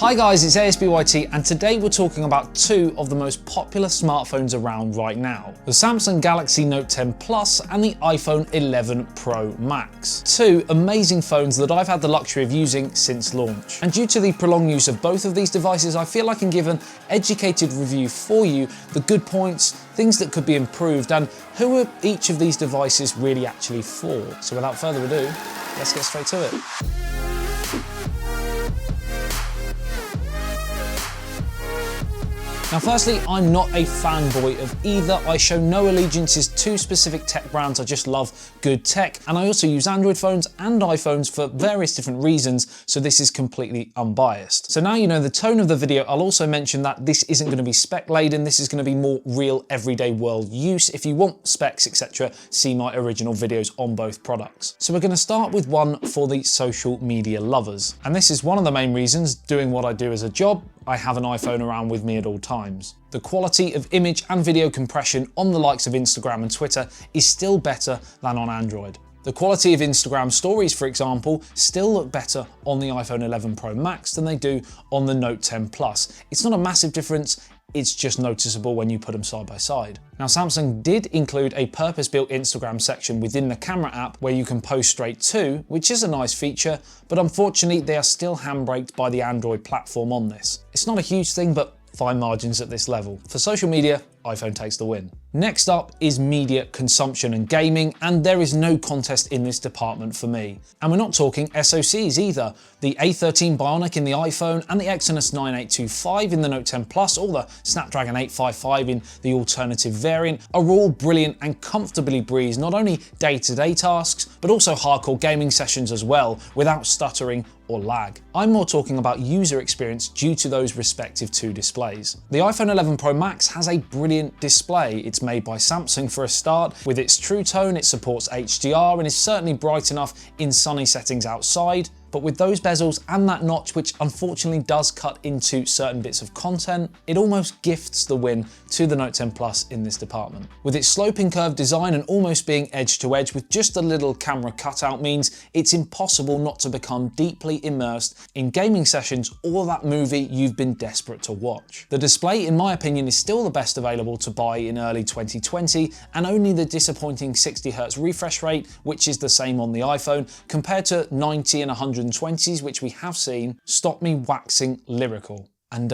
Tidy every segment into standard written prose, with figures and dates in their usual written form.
Hi guys, it's ASBYT and today we're talking about two of the most popular smartphones around right now. The Samsung Galaxy Note 10 Plus and the iPhone 11 Pro Max. Two amazing phones that I've had the luxury of using since launch. And due to the prolonged use of both of these devices, I feel I can give an educated review for you, the good points, things that could be improved, and who are each of these devices really actually for. So without further ado, let's get straight to it. Now firstly, I'm not a fanboy of either. I show no allegiances to specific tech brands, I just love good tech. And I also use Android phones and iPhones for various different reasons, so this is completely unbiased. So now you know the tone of the video, I'll also mention that this isn't going to be spec laden, this is going to be more real everyday world use. If you want specs, etc., see my original videos on both products. So we're going to start with one for the social media lovers. And this is one of the main reasons, doing what I do as a job, I have an iPhone around with me at all times. The quality of image and video compression on the likes of Instagram and Twitter is still better than on Android. The quality of Instagram stories, for example, still look better on the iPhone 11 Pro Max than they do on the Note 10 Plus. It's not a massive difference, it's just noticeable when you put them side by side. Now Samsung did include a purpose-built Instagram section within the camera app where you can post straight to, which is a nice feature, but unfortunately they are still handbraked by the Android platform on this. It's not a huge thing, but fine margins at this level. For social media, iPhone takes the win. Next up is media consumption and gaming, and there is no contest in this department for me. And we're not talking SoCs either. The A13 Bionic in the iPhone and the Exynos 9825 in the Note 10 Plus, or the Snapdragon 855 in the alternative variant, are all brilliant and comfortably breeze not only day-to-day tasks, but also hardcore gaming sessions as well, without stuttering or lag. I'm more talking about user experience due to those respective two displays. The iPhone 11 Pro Max has a brilliant display. It's made by Samsung for a start. With its True Tone, it supports HDR and is certainly bright enough in sunny settings outside. But with those bezels and that notch, which unfortunately does cut into certain bits of content, it almost gifts the win to the Note 10 Plus in this department. With its sloping curved design and almost being edge to edge with just a little camera cutout means it's impossible not to become deeply immersed in gaming sessions or that movie you've been desperate to watch. The display, in my opinion, is still the best available to buy in early 2020, and only the disappointing 60Hz refresh rate, which is the same on the iPhone, compared to 90 and 120s, which we have seen, stop me waxing lyrical. And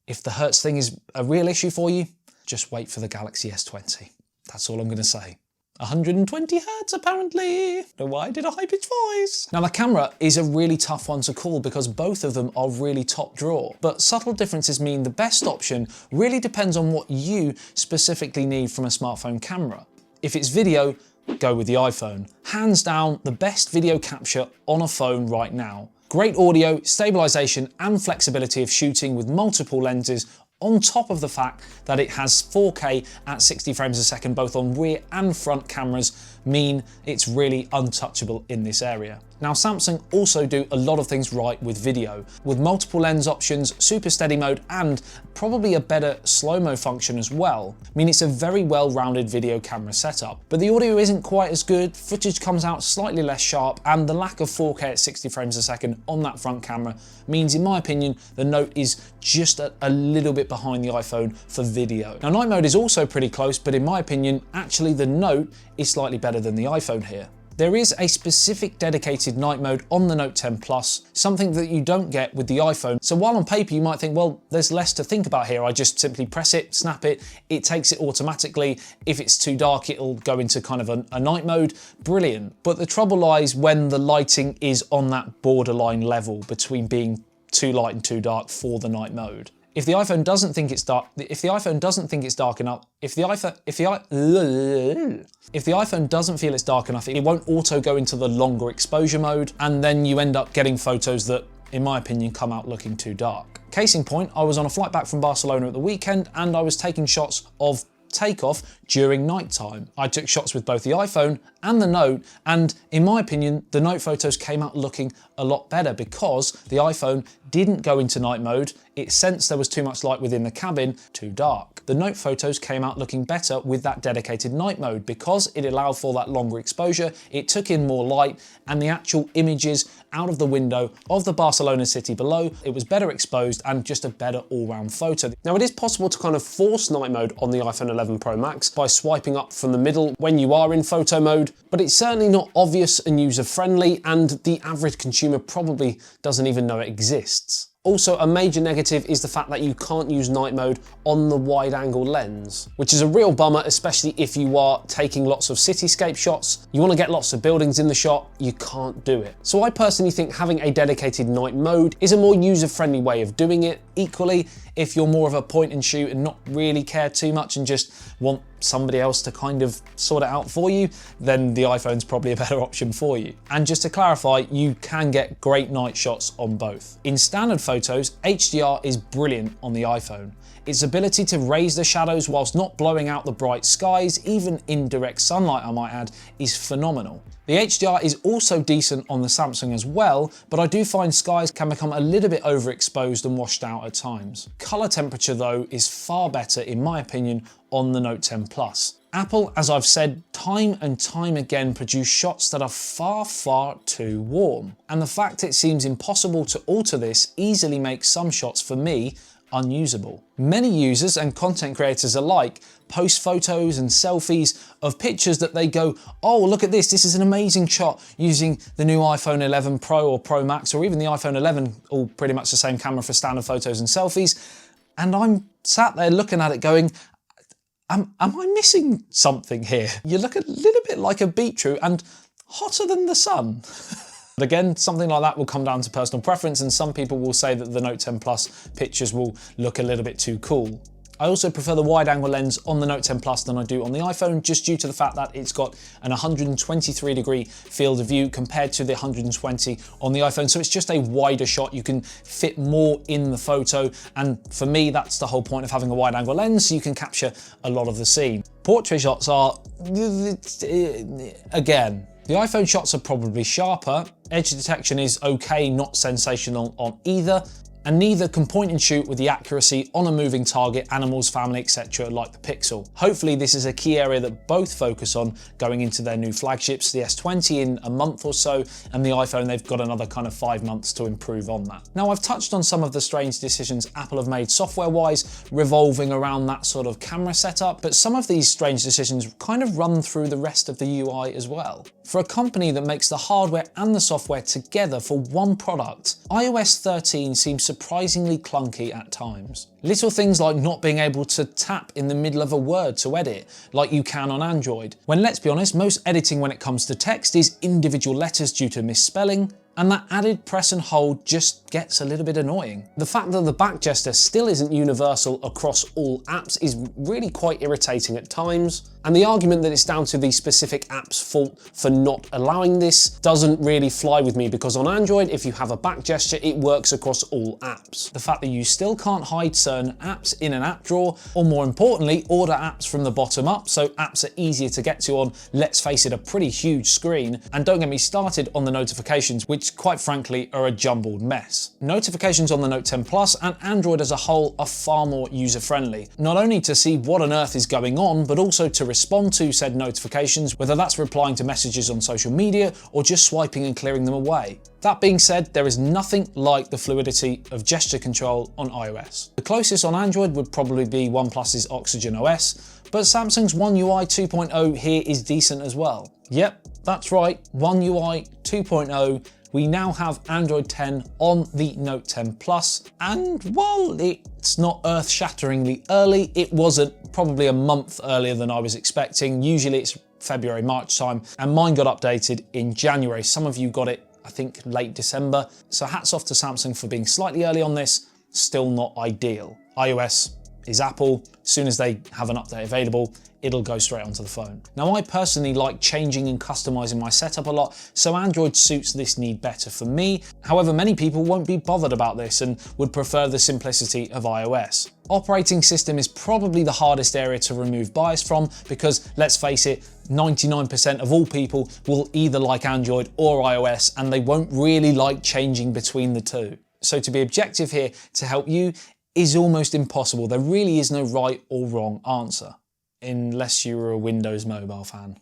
if the Hertz thing is a real issue for you, just wait for the Galaxy S20. That's all I'm going to say. 120 Hz apparently. Why did I hype its voice? Now the camera is a really tough one to call because both of them are really top drawer, but subtle differences mean the best option really depends on what you specifically need from a smartphone camera. If it's video, go with the iPhone. Hands down, the best video capture on a phone right now. Great audio, stabilization, and flexibility of shooting with multiple lenses, on top of the fact that it has 4K at 60 frames a second both on rear and front cameras mean it's really untouchable in this area. Now Samsung also do a lot of things right with video, with multiple lens options, super steady mode, and probably a better slow-mo function as well. I mean, it's a very well-rounded video camera setup, but the audio isn't quite as good, footage comes out slightly less sharp, and the lack of 4K at 60 frames a second on that front camera means, in my opinion, the Note is just a little bit behind the iPhone for video. Now night mode is also pretty close, but in my opinion, actually the Note is slightly better than the iPhone here. There is a specific dedicated night mode on the Note 10 Plus, something that you don't get with the iPhone. So while on paper you might think, well, there's less to think about here. I just simply press it, snap it, it takes it automatically. If it's too dark, it'll go into kind of a night mode. Brilliant. But the trouble lies when the lighting is on that borderline level between being too light and too dark for the night mode. If the iPhone doesn't think it's dark, if the iPhone doesn't feel it's dark enough, it won't auto go into the longer exposure mode, and then you end up getting photos that, in my opinion, come out looking too dark. Case in point, I was on a flight back from Barcelona at the weekend and I was taking shots of take off during nighttime. I took shots with both the iPhone and the Note, and in my opinion, the Note photos came out looking a lot better because the iPhone didn't go into night mode. It sensed there was too much light within the cabin, too dark. The Note photos came out looking better with that dedicated night mode because it allowed for that longer exposure, it took in more light, and the actual images out of the window of the Barcelona city below, it was better exposed and just a better all-round photo. Now it is possible to kind of force night mode on the iPhone 11 Pro Max by swiping up from the middle when you are in photo mode, but it's certainly not obvious and user-friendly, and the average consumer probably doesn't even know it exists. Also, a major negative is the fact that you can't use night mode on the wide-angle lens, which is a real bummer, especially if you are taking lots of cityscape shots. You want to get lots of buildings in the shot, you can't do it. So I personally think having a dedicated night mode is a more user-friendly way of doing it. Equally, if you're more of a point and shoot and not really care too much and just want somebody else to kind of sort it out for you, then the iPhone's probably a better option for you. And just to clarify, you can get great night shots on both. In standard photos, HDR is brilliant on the iPhone. Its ability to raise the shadows whilst not blowing out the bright skies, even in direct sunlight I might add, is phenomenal. The HDR is also decent on the Samsung as well, but I do find skies can become a little bit overexposed and washed out at times. Color temperature though is far better in my opinion on the Note 10 Plus. Apple, as I've said time and time again, produce shots that are far too warm. And the fact it seems impossible to alter this easily makes some shots for me unusable. Many users and content creators alike post photos and selfies of pictures that they go, oh, look at this is an amazing shot using the new iPhone 11 Pro or Pro Max, or even the iPhone 11, all pretty much the same camera for standard photos and selfies. And I'm sat there looking at it going, am I missing something here? You look a little bit like a beetroot and hotter than the sun. But again, something like that will come down to personal preference, and some people will say that the Note 10 Plus pictures will look a little bit too cool. I also prefer the wide-angle lens on the Note 10 Plus than I do on the iPhone, just due to the fact that it's got an 123-degree field of view compared to the 120 on the iPhone. So it's just a wider shot. You can fit more in the photo. And for me, that's the whole point of having a wide-angle lens, so you can capture a lot of the scene. Portrait shots are, again, the iPhone shots are probably sharper. Edge detection is okay, not sensational on either. And neither can point and shoot with the accuracy on a moving target, animals, family, etc. like the Pixel. Hopefully this is a key area that both focus on going into their new flagships, the S20 in a month or so, and the iPhone, they've got another kind of 5 months to improve on that. Now I've touched on some of the strange decisions Apple have made software-wise, revolving around that sort of camera setup, but some of these strange decisions kind of run through the rest of the UI as well. For a company that makes the hardware and the software together for one product, iOS 13 seems surprisingly clunky at times. Little things like not being able to tap in the middle of a word to edit, like you can on Android. When, let's be honest, most editing when it comes to text is individual letters due to misspelling, and that added press and hold just gets a little bit annoying. The fact that the back gesture still isn't universal across all apps is really quite irritating at times, and the argument that it's down to the specific app's fault for not allowing this doesn't really fly with me, because on Android, if you have a back gesture, it works across all apps. The fact that you still can't hide certain apps in an app drawer, or more importantly, order apps from the bottom up, so apps are easier to get to on, let's face it, a pretty huge screen. And don't get me started on the notifications, which quite frankly are a jumbled mess. Notifications on the Note 10 Plus and Android as a whole are far more user-friendly, not only to see what on earth is going on, but also to respond to said notifications, whether that's replying to messages on social media or just swiping and clearing them away. That being said, there is nothing like the fluidity of gesture control on iOS. The closest on Android would probably be OnePlus's Oxygen OS, but Samsung's One UI 2.0 here is decent as well. Yep, that's right, One UI 2.0. We now have Android 10 on the Note 10 Plus, and while it's not earth-shatteringly early, it wasn't, probably a month earlier than I was expecting. Usually it's February, March time, and mine got updated in January. Some of you got it, I think, late December. So hats off to Samsung for being slightly early on this, still not ideal. iOS is Apple. As soon as they have an update available, it'll go straight onto the phone. Now, I personally like changing and customizing my setup a lot, so Android suits this need better for me. However, many people won't be bothered about this and would prefer the simplicity of iOS. Operating system is probably the hardest area to remove bias from because, let's face it, 99% of all people will either like Android or iOS, and they won't really like changing between the two. So to be objective here to help you is almost impossible. There really is no right or wrong answer, unless you're a Windows mobile fan.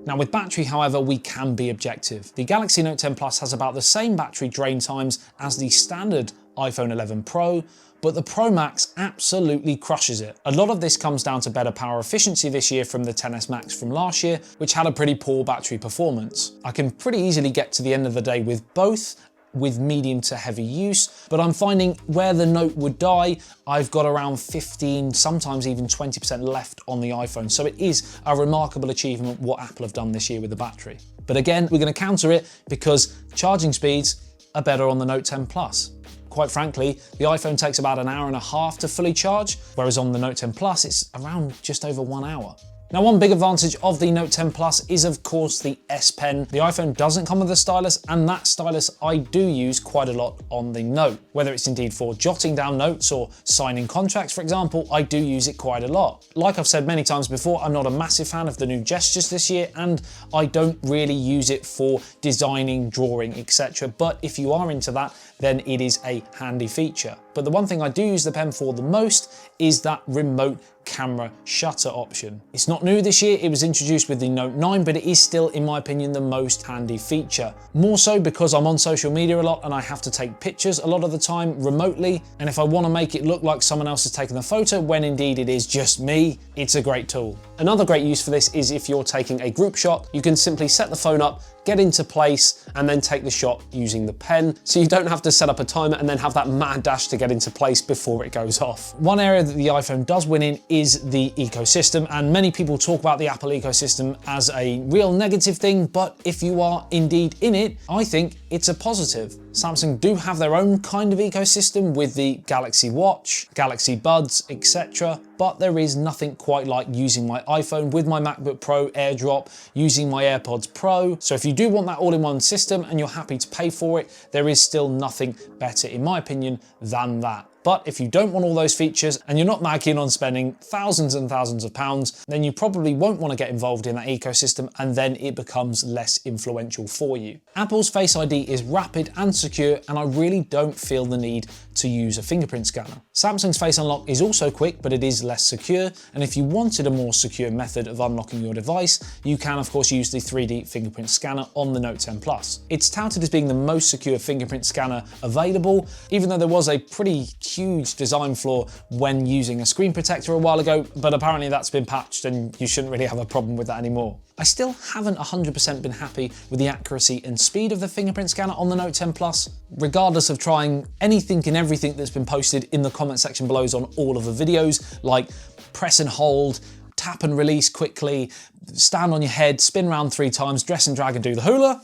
Now with battery, however, we can be objective. The Galaxy Note 10 Plus has about the same battery drain times as the standard iPhone 11 Pro, but the Pro Max absolutely crushes it. A lot of this comes down to better power efficiency this year from the XS Max from last year, which had a pretty poor battery performance. I can pretty easily get to the end of the day with both, with medium to heavy use, but I'm finding where the Note would die, I've got around 15, sometimes even 20% left on the iPhone. So it is a remarkable achievement what Apple have done this year with the battery. But again, we're going to counter it because charging speeds are better on the Note 10 Plus. Quite frankly, the iPhone takes about an hour and a half to fully charge, whereas on the Note 10 Plus, it's around just over 1 hour. Now, one big advantage of the Note 10 Plus is of course the S Pen. The iPhone doesn't come with a stylus, and that stylus I do use quite a lot on the Note. Whether it's indeed for jotting down notes or signing contracts, for example, I do use it quite a lot. Like I've said many times before, I'm not a massive fan of the new gestures this year, and I don't really use it for designing, drawing, etc. But if you are into that, then it is a handy feature. But the one thing I do use the pen for the most is that remote camera shutter option. It's not new this year, it was introduced with the Note 9, but it is still, in my opinion, the most handy feature. More so because I'm on social media a lot and I have to take pictures a lot of the time remotely, and if I want to make it look like someone else has taken the photo when indeed it is just me, it's a great tool. Another great use for this is if you're taking a group shot, you can simply set the phone up, get into place, and then take the shot using the pen, so you don't have to set up a timer and then have that mad dash to get into place before it goes off. One area that the iPhone does win in is the ecosystem, and many people talk about the Apple ecosystem as a real negative thing, but if you are indeed in it, I think it's a positive. Samsung do have their own kind of ecosystem with the Galaxy Watch, Galaxy Buds, etc. But there is nothing quite like using my iPhone with my MacBook Pro AirDrop, using my AirPods Pro. So if you do want that all-in-one system and you're happy to pay for it, there is still nothing better, in my opinion, than that. But if you don't want all those features and you're not mad keen on spending thousands and thousands of pounds, then you probably won't want to get involved in that ecosystem, and then it becomes less influential for you. Apple's Face ID is rapid and secure, and I really don't feel the need to use a fingerprint scanner. Samsung's Face Unlock is also quick, but it is less secure, and if you wanted a more secure method of unlocking your device, you can of course use the 3D fingerprint scanner on the Note 10 Plus. It's touted as being the most secure fingerprint scanner available, even though there was a pretty huge design flaw when using a screen protector a while ago, but apparently that's been patched and you shouldn't really have a problem with that anymore. I still haven't 100% been happy with the accuracy and speed of the fingerprint scanner on the Note 10 Plus, regardless of trying anything and everything that's been posted in the comment section below on all of the videos, like press and hold, tap and release quickly, stand on your head, spin around 3 times, dress and drag and do the hula.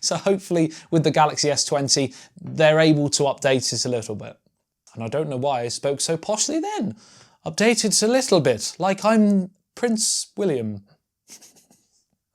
So hopefully with the Galaxy S20, they're able to update it a little bit. And I don't know why I spoke so poshly then. Update it a little bit, like I'm Prince William.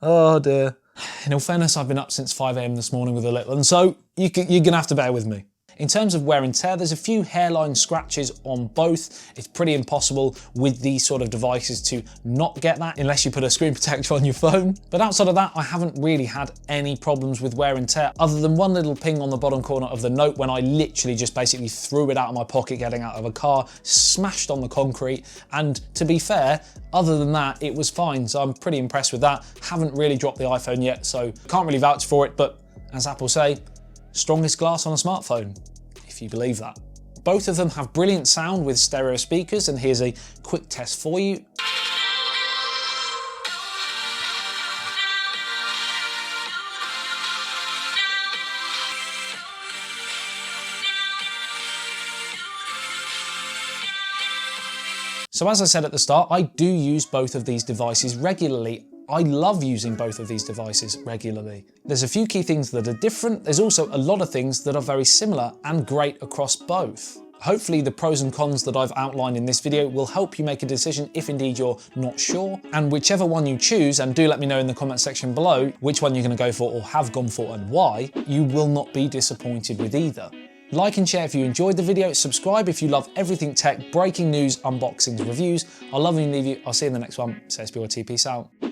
Oh dear. In all fairness, I've been up since 5 AM this morning with a little, and so you're gonna have to bear with me. In terms of wear and tear, there's a few hairline scratches on both. It's pretty impossible with these sort of devices to not get that unless you put a screen protector on your phone. But outside of that, I haven't really had any problems with wear and tear, other than one little ping on the bottom corner of the Note when I literally just basically threw it out of my pocket getting out of a car, smashed on the concrete, and to be fair, other than that, it was fine. So I'm pretty impressed with that. Haven't really dropped the iPhone yet, so can't really vouch for it, but as Apple say, strongest glass on a smartphone, if you believe that. Both of them have brilliant sound with stereo speakers, and here's a quick test for you. So as I said at the start, I do use both of these devices regularly. I love using both of these devices regularly. There's a few key things that are different. There's also a lot of things that are very similar and great across both. Hopefully the pros and cons that I've outlined in this video will help you make a decision if indeed you're not sure. And whichever one you choose, and do let me know in the comment section below which one you're going to go for or have gone for and why, you will not be disappointed with either. Like and share if you enjoyed the video, subscribe if you love everything tech, breaking news, unboxings, reviews. I'll love you and leave you. I'll see you in the next one. ASBYT, peace out.